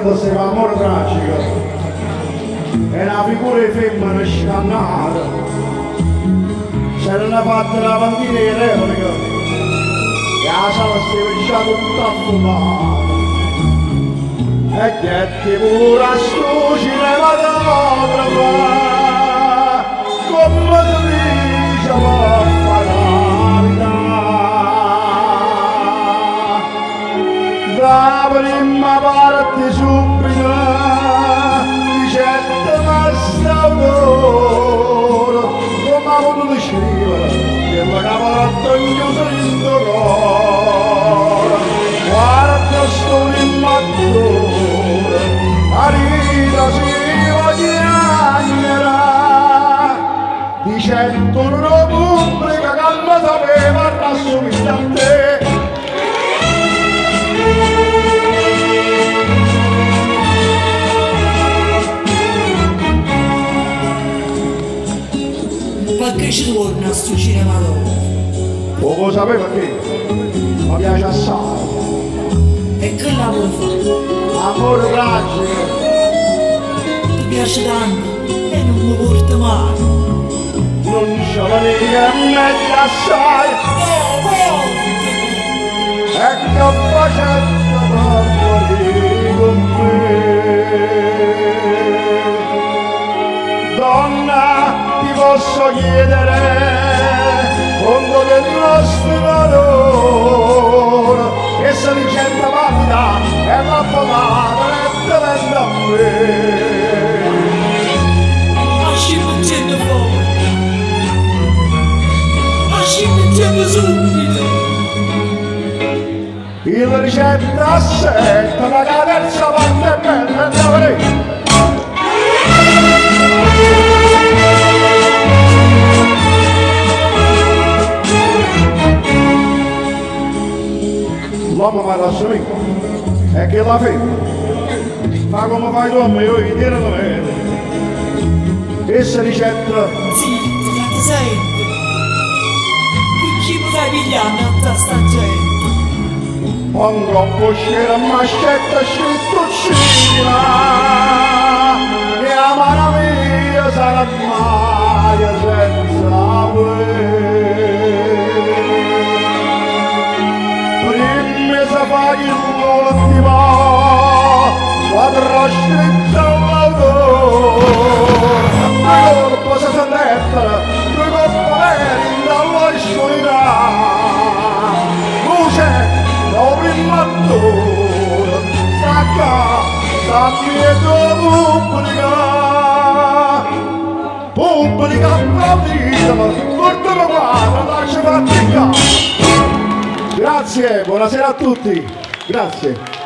quando si fa amore tragico è una figura di femmina scannata, c'erano fatte la pantina di replica e la sala si faceva tutta affumata e che ti pure sto cinematografa come si dice per fatalità. La prima parte subito dicette Massaudoro come ha voluto scrivere che la cameretta chiusa in dolore. Guarda sto immatore Marita si guadagnerà dicendo una pubblica che non sapeva rassomiglia a te. Perché ci torna sto cinematografo? Poco sapeva che mi piace assai. E che lavoro fa? Amore tragico. Ti piace tanto e non mi porta mai. Non c'è la linea meglio assai. E che facendo per fuori con me. Donna, ti posso chiedere conto del nostro valore che se Vicenta Pavida è l'avvocata e te vende a me. Asci mettendo fuori, asci mettendo subito. Il ricetta assetta la terza parte è bella e l'avrei. L'uomo fa la sua vita e che la femmina fa come fai tu a me, io gli dire dove essa ricetta Zitto, che ti senti? Chi mi fai pigliare a sta gente? un troppo scera mascetta scritto cima e la mano mia sarà mai senza prima se fai l'ultima quadra scritta all'autore due corpo se lettera due corpo veri dalla sciolità luce da prima attore sacca sappietto pubblica applauditela portalo guarda lascia fatica. Grazie, buonasera a tutti, grazie.